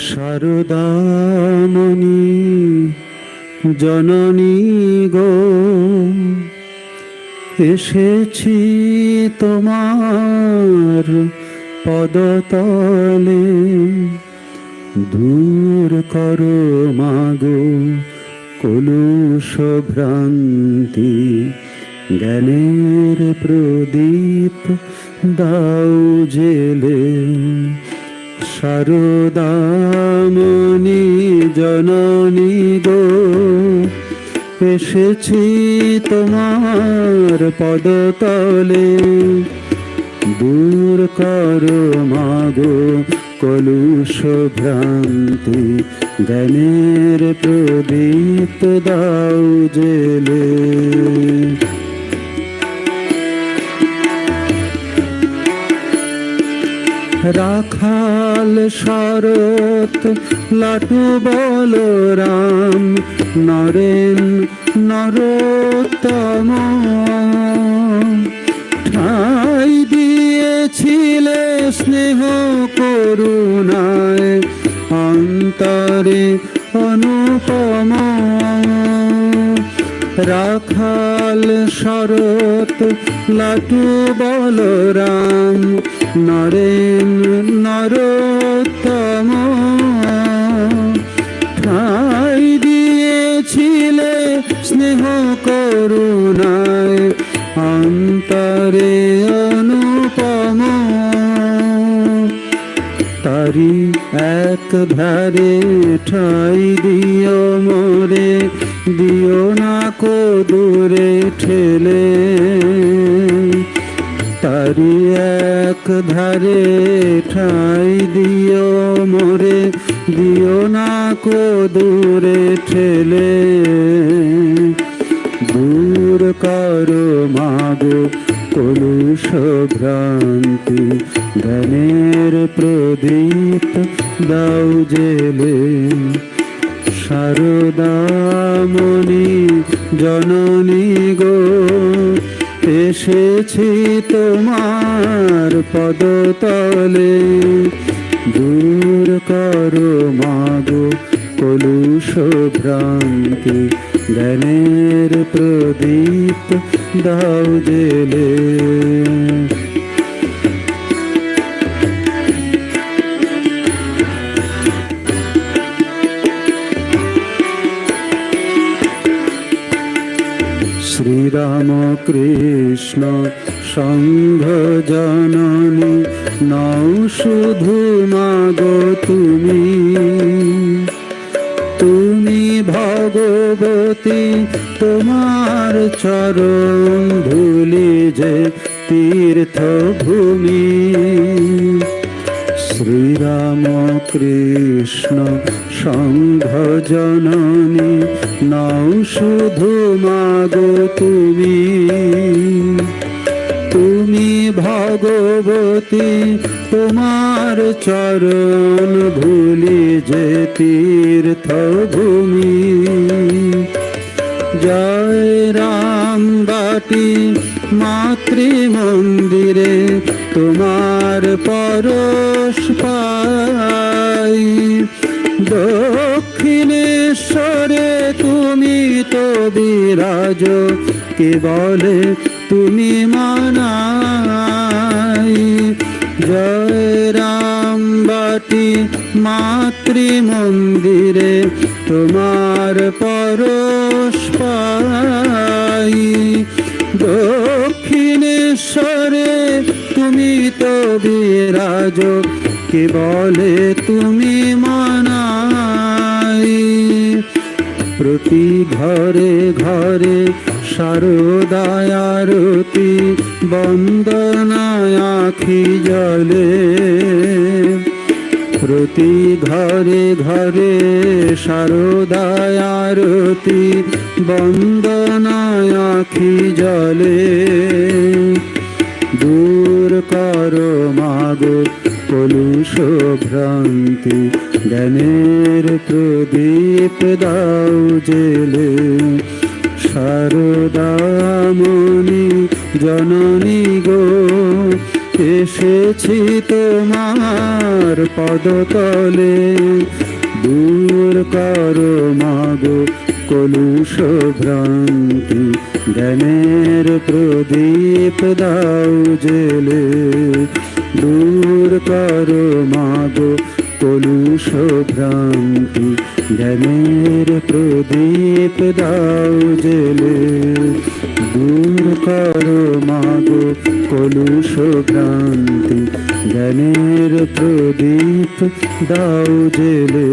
শারদামণি জননী গো, এসেছি তোমার পদতলে। দূর করো মাগো কলুষ ভ্রান্তি, জ্ঞানের প্রদীপ দাও জেলে। শারদামণি জননী গো, এসেছি তোমার পদতলে। দূর করো মাগো কলুষ ভ্রান্তি, জ্ঞানের প্রদীপ দাও জেলে। রাখাল শরৎ লাটু বলরাম, নরেন নরোত্তম, ঠাই দিয়েছিলে স্নেহ করুণায় অন্তরে অনুপম। রাখাল শরৎ লাটু বলরাম, নরেন নরোত্তম, ঠাই দিয়েছিলে স্নেহ করুণায় অন্তরে অনুপম। তারি এক ধারে ঠাই দিও মোরে, দিও না কো দূরে ঠেলে। তারি এক ধারে ঠাই দিও মোরে, দিও না কো দূরে ঠেলে। দূর করো মাগো কলুষ ভ্রান্তি, জ্ঞানের প্রদীপ দাও জেলে। শারদামণি জননী গো, এসেছি তোমার পদতলে। দূর করো মাগো কলুষ ভ্রান্তি, জ্ঞানের প্রদীপ দাও জেলে। শ্রীরাম কৃষ্ণ সংঘ জননী, নও শুধু মাগো তুমি। তুমি ভগবতী, তোমার চরণ ধুলি যে তীর্থভূমি। শ্রীরাম কৃষ্ণ সংঘ জননী, নও শুধু মাগো তুমি। তুমি ভগবতী, তোমার চরণ ধুলি যে তীর্থভূমি। জয় রাম বাটি মাতৃ মন্দিরে, তোমার পরশ পাই। দক্ষিণেশ্বরে তুমি তো বিরাজ, কে বলে তুমি মানাই। জয় রাম বাটি মাতৃ মন্দিরে, তোমার পরশ পাই। দক্ষিণেশ্বরে তুমি তো বিরাজ, কে বলে তুমি মানাই। প্রতি ঘরে ঘরে শারদায় আরতি, বন্দনায় আখি জলে। প্রতি ঘরে ঘরে শারদায় আরতি, বন্দনায় আখি জলে। দূর করো মাগো কলুষ ভ্রান্তি, জ্ঞানের প্রদীপ দাও জেলে। শারদামণি জননী গো, এসেছি তোমার পদতলে, দূর করো মাগো কলুষ ভ্রান্তি, জ্ঞানের প্রদীপ দাও জেলে। দূর করো মাগো কলুষ ভ্রান্তি, জ্ঞানের প্রদীপ দাও জেলে। দূর করো মাগো কলুষ ভ্রান্তি, জ্ঞানের প্রদীপ দাও জেলে।